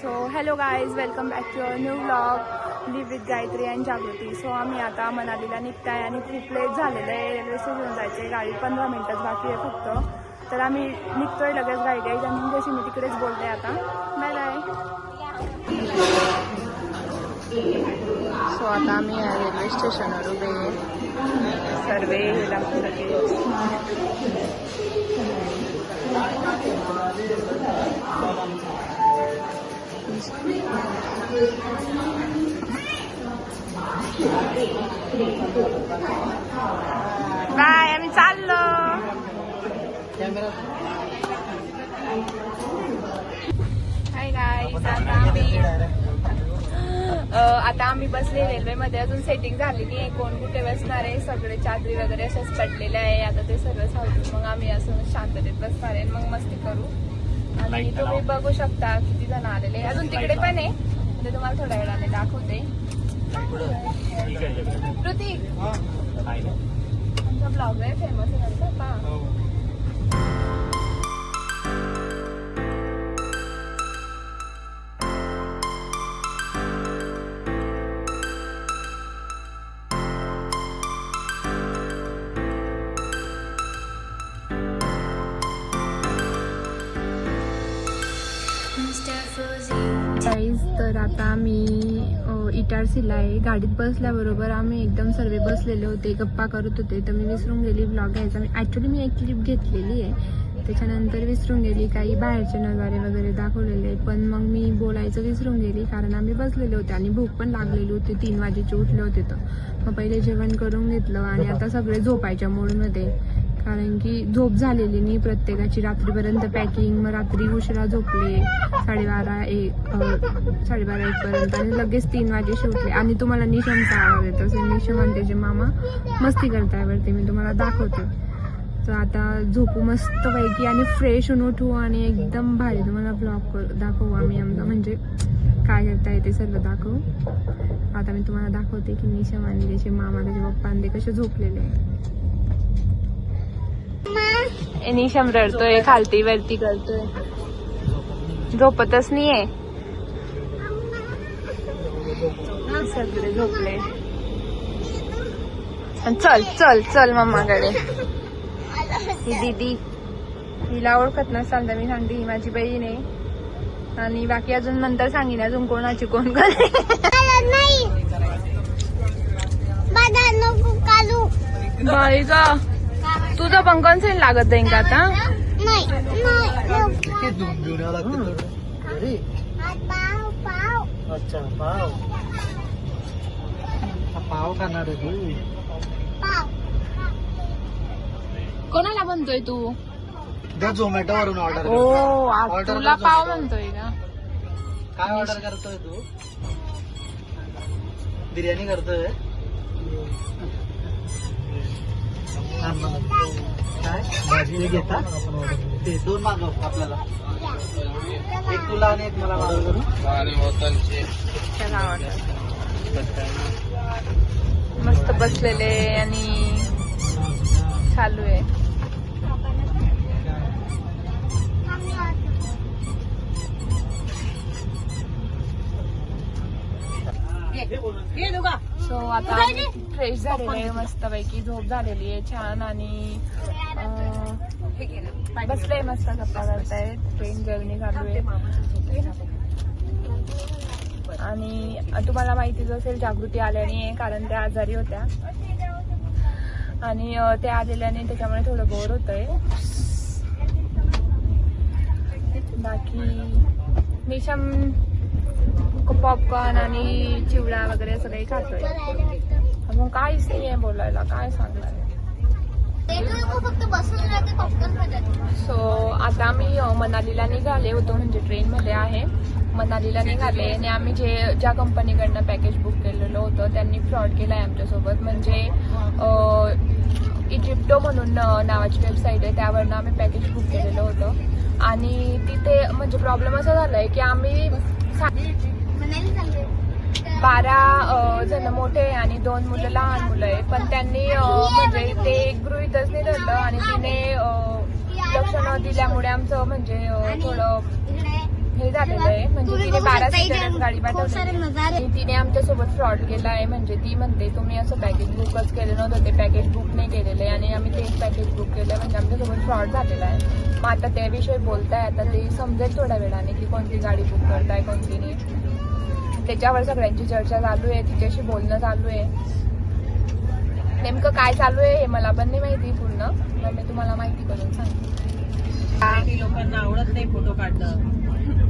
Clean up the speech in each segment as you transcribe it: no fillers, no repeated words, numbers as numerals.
So hello guys, welcome back to our new vlog live with Gayatri and Jagruti. So आम्ही आता मनालीला निघताय आणि खूप लेट झालेलं आहे. रेल्वे स्टेशन जायचं आहे, गाडी 15 मिनिटच बाकी आहे फक्त. तर आम्ही निघतोय लगेच गाडी घ्यायची आणि जशी मी तिकडेच बोलते आता. Bye bye. सो आता आम्ही रेल्वे स्टेशनवर उभे सर्वे लगेच. बाय, आम्ही चाललो. हाय गाईज, आता आम्ही बसले रेल्वेमध्ये. अजून सेटिंग झालेली आहे, कोण कुठे बसणार आहे. सगळे चादरी वगैरे अशाच पडलेले आहे. आता ते सगळं सावरून मग आम्ही असं शांततेत बसणार आहे, मग मस्ती करू. आणि तुम्ही बघू शकता किती जण आलेले. अजून तिकडे पण आहे, ते तुम्हाला थोड्या वेळाने दाखवते. प्रतीक, आमचा ब्लॉग आहे फेमस आहे का? तर आता आम्ही इटारसीला आहे. गाडीत बसल्याबरोबर आम्ही एकदम सर्व बसलेले होते, गप्पा करत होते. तर मी विसरून गेली ब्लॉग घ्यायचा. मी एक क्लिप घेतलेली आहे, त्याच्यानंतर विसरून गेली. काही बाहेरचे नजारे वगैरे दाखवलेले, पण मग मी बोलायचं विसरून गेली कारण आम्ही बसलेले होते आणि भूक पण लागलेली होती. 3 वाजेचे उठले होते. तर मग पहिले जेवण करून घेतलं आणि आता सगळे झोपायच्या मूडमध्ये, कारण की झोप झालेली नाही प्रत्येकाची. रात्रीपर्यंत पॅकिंग, मग रात्री उशिरा झोपले 12:30-1 पर्यंत आणि लगेच 3 वाजेशी उठले. आणि तुम्हाला निशमचा आवाज येतो असेल. निशम आणि त्याचे मामा मस्ती करताय वरती, मी तुम्हाला दाखवते. तर आता झोपू मस्त पैकी आणि फ्रेश होऊन उठू आणि एकदम भारी तुम्हाला ब्लॉग दाखवू आम्ही. आमचं म्हणजे काय करताय ते सर्व दाखवू. आता मी तुम्हाला दाखवते की निशम आणि त्याचे मामा, त्याचे पप्पा आणि ते कसे झोपलेले आहे. निशम रडतोय, खालती वरती करतोय, झोपतच नाहीये. सगळे झोपले. चल चल चल मम्माकडे. ही दीदी, हिला ओळखत नसाल तर मी सांगते, ही माझी बहीण आहे. आणि बाकी अजून नंतर सांगेन अजून कोणाची कोण करे. बाई का तुझं पण कन्सेंट लागत जाईन का आता? अच्छा, पाव खाणार आहे तू? कोणाला म्हणतोय तू? झोमॅटो वरून ऑर्डर. हो, तुला पाव म्हणतोय का? काय ऑर्डर करतोय तू? बिर्याणी करतोय? काय भाजी घेता? ते 2 मागव आपल्याला, एक तुला आणि एक मला ऑर्डर करू. मस्त बसलेले आणि चालू आहे. सो आता फ्रेश झालेलं आहे, मस्त पैकी झोप झालेली आहे छान. आणि बसले मस्त गप्पा करतायत. ट्रेन जर्नी चालू आहे. आणि तुम्हाला माहितीच असेल जागृती आल्याने आहे, कारण त्या आजारी होत्या आणि ते आलेल्याने त्याच्यामुळे थोडं बोर होतंय. बाकी निशम पॉपकॉर्न आणि चिवडा वगैरे सगळे खातोय. मग काहीच नाही आहे बोलायला, काय सांगणार. सो आता आम्ही मनालीला निघाले होतो, म्हणजे ट्रेनमध्ये आहे. मनालीला निघाले आणि आम्ही ज्या कंपनीकडनं पॅकेज बुक केलेलं होतं त्यांनी फ्रॉड केला आहे आमच्यासोबत. म्हणजे इजिप्टो म्हणून नावाची वेबसाईट आहे, त्यावरनं आम्ही पॅकेज बुक केलेलं होतं. आणि तिथे म्हणजे प्रॉब्लेम असा झाला आहे की आम्ही 12 जण मोठे आणि 2 मुलं लहान मुलं आहे. पण त्यांनी म्हणजे ते गृहीतच नाही धरलं आणि तिने लक्ष न दिल्यामुळे आमचं म्हणजे थोडं हे झालेलं आहे, म्हणजे तिने 12 सीटरच गाडी पाठवली. तिने आमच्यासोबत फ्रॉड केला आहे. म्हणजे ती म्हणते तुम्ही असं पॅकेज बुकच केलं नव्हतं, ते पॅकेज बुक नाही केलेलं आहे आणि आम्ही तेच पॅकेज बुक केलं, म्हणजे आमच्यासोबत फ्रॉड झालेला आहे. मग आता त्याविषयी बोलताय, आता ते समजेल थोड्या वेळाने की कोणती गाडी बुक करताय कोणती नाही. त्याच्यावर सगळ्यांची चर्चा चालू आहे, तिच्याशी बोलणं चालू आहे. नेमकं काय चालू आहे हे मला पण नाही माहिती पूर्ण, पण मी तुम्हाला माहिती करून सांगते. लोकांना आवडत नाही फोटो काढणं.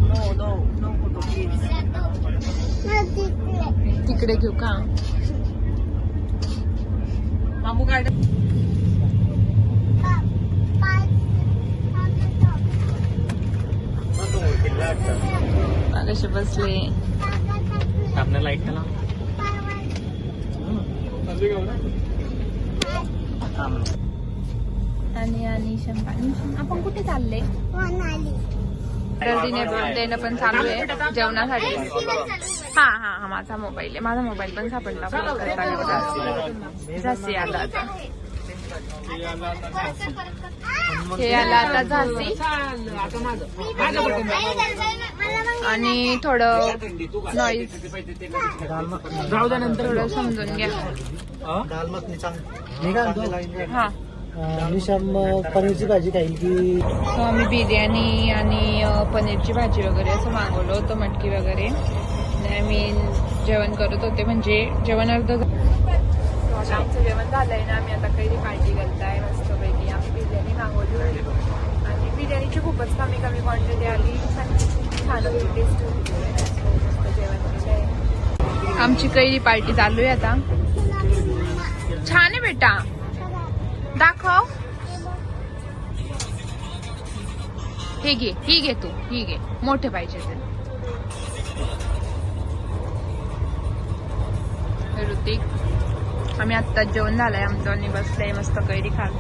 No no no photo please. तिकडे घेऊ का बांबू काढ. कसे बसले आपल्या लाईट ना आणि शंपानी आपण कुठे चालले? गर्दीने देणं पण चालू आहे जेवणासाठी. हा हा हा माझा मोबाईल पण सापडला झाशी आला आता. हे आला आता झाशी आणि थोडं नॉईज जाऊ द्या नंतर थोडं समजून घ्या. दाल मखनी चांगली. हा निशाम पनीरची भाजी खाईल की? आम्ही बिर्याणी आणि पनीरची भाजी वगैरे असं मागवलं होतं, मटकी वगैरे. आणि आम्ही जेवण करत होते, म्हणजे जेवण आमचं जेवण झालंय ना. आम्ही आता काही पार्टी करताय मस्तपैकी. आम्ही बिर्याणी मागवली होती आणि बिर्याणीची खूपच कमी क्वांटिटी आली, छान होती, टेस्ट होती. मस्त जेवण केलंय. आमची कैरी पार्टी चालू आहे आता. छान आहे बेटा, दाखव. ही घे तू, ही घे, मोठे पाहिजे ते. ऋतिक, आम्ही आत्ताच जेवण झालंय आमचं आणि बसलंय मस्त कैरी खात.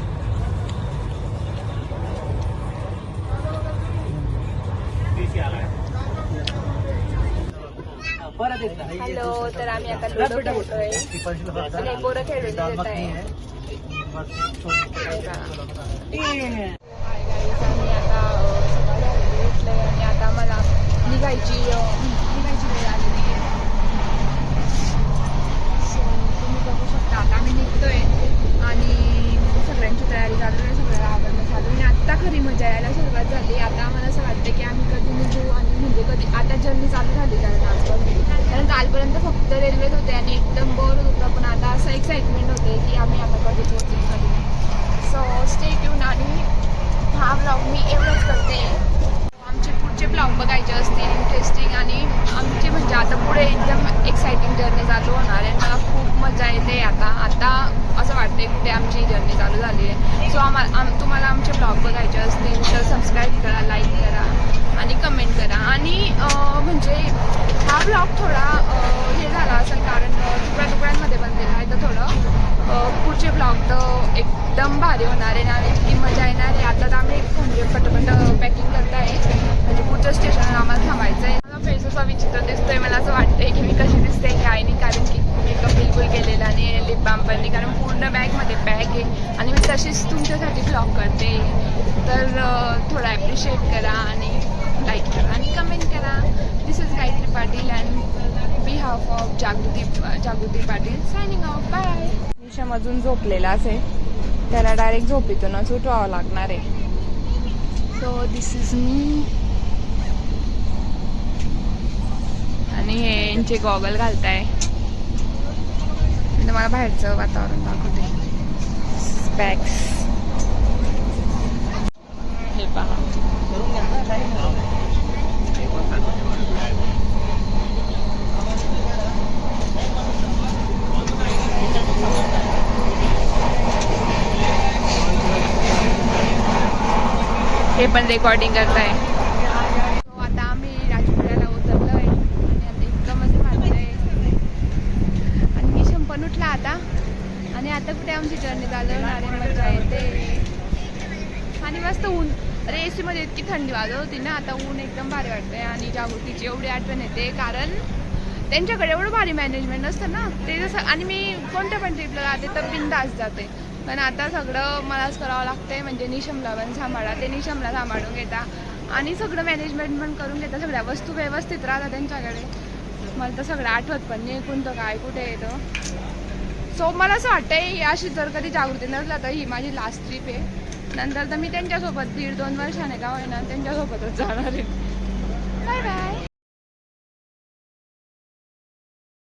हॅलो, तर आम्ही आता लुडो खेळतोय. पोरं खेळून येत आहे. आम्ही आता सकाळी उठलोय आणि आता मला निघायची वेळ आलेली आहे. सो तुम्ही बघू शकता आता आम्ही निघतोय आणि सगळ्यांची तयारी चालू आहे, सगळ्याला आवडणं चालू आहे. आणि आत्ता खरी मजा यायला सुरुवात झाली. आता आम्हाला असं वाटतं की आम्ही कधी निघू आणि म्हणजे कधी आता जर्नी चालू झाली कारण कालपर्यंत फक्त रेल्वेत होते आणि एकदम बोर होत होतं, पण आता असं एक्साइटमेंट होते की आम्ही आता कधी पोहोचू कधी. So stay tune. आणि हा ब्लॉग मी एवढंच करते. आमचे पुढचे ब्लॉग बघायचे असतील इंटरेस्टिंग आणि आमचे म्हणजे आता पुढे एकदम एक्साइटिंग जर्नी चालू होणार आहे. मला खूप मजा येते. आता असं वाटते कुठे आमची जर्नी चालू झाली आहे. सो तुम्हाला आमचे ब्लॉग बघायचे असतील तर सबस्क्राईब करा, लाईक करा आणि कमेंट करा. आणि म्हणजे हा ब्लॉग थोडा हे झाला असेल कारण तुकड्यांमध्ये बनलेला आहे, तर थोडं पुढचे ब्लॉग तर एकदम भारी होणार आहे आणि इतकी मजा येणार आहे. आता तर आम्ही म्हणजे पटपट पॅकिंग करत आहे, म्हणजे पुढच्या स्टेशनला आम्हाला थांबायचं आहे. माझा फेस असा विचित्र दिसतोय, मला असं वाटतंय की मी कशी दिसते काय नाही, कारण की मेकअप बिलकुल केलेला नाही, लिप बाम पण नाही, कारण पूर्ण बॅगमध्ये बॅग आहे आणि मी तशीच तुमच्यासाठी ब्लॉग करते. तर थोडं ॲप्रिशिएट करा आणि लाईक करा आणि कमेंट करा. This is Gayatri Patil and behalf of Jagruti Patil signing off. Bye. Nisham अजून झोपलेला असेल, त्याला डायरेक्ट झोपेतूनच उठवावं लागणार आहे. So this is me. आणि हे यांचे गॉगल घालताय. मी तुम्हाला बाहेरचं वातावरण दाखवते. स्पॅक्स हे पहा. हे पण रेकॉर्डिंग करताय. आता आम्ही राजपुऱ्याला उतरलोय आणि आता इतकं मस्त वाटतंय. आणि निशम पण उठला आता आणि आता कुठे आमची जर्नी चालू होणार आहे. मजा येते आणि मस्त ऊन. अरे AC मध्ये इतकी थंडी वाजत होती ना, आता ऊन एकदम भारी वाटतंय. आणि जागृतीची एवढी आठवण येते कारण त्यांच्याकडे एवढं भारी मॅनेजमेंट असतं ना ते जसं. आणि मी कोणत्या पण ट्रिपला जाते तर बिनधास्त जाते, पण आता सगळं मलाच करावं लागतंय. म्हणजे निशमला पण सांभाळा, ते निशमला सांभाळून घेता आणि सगळं मॅनेजमेंट पण करून घेतात, सगळ्या वस्तू व्यवस्थित राहतात त्यांच्याकडे. मला तर सगळं आठवत पण नाही कोणतं काय कुठे येतं. सो मला असं वाटतंय अशी जर कधी जागृती नसला तर ही माझी लास्ट ट्रिप आहे. नंतर तर मी त्यांच्यासोबत 1.5-2 वर्षाने का होईना त्यांच्यासोबतच जाणार आहे. Bye bye.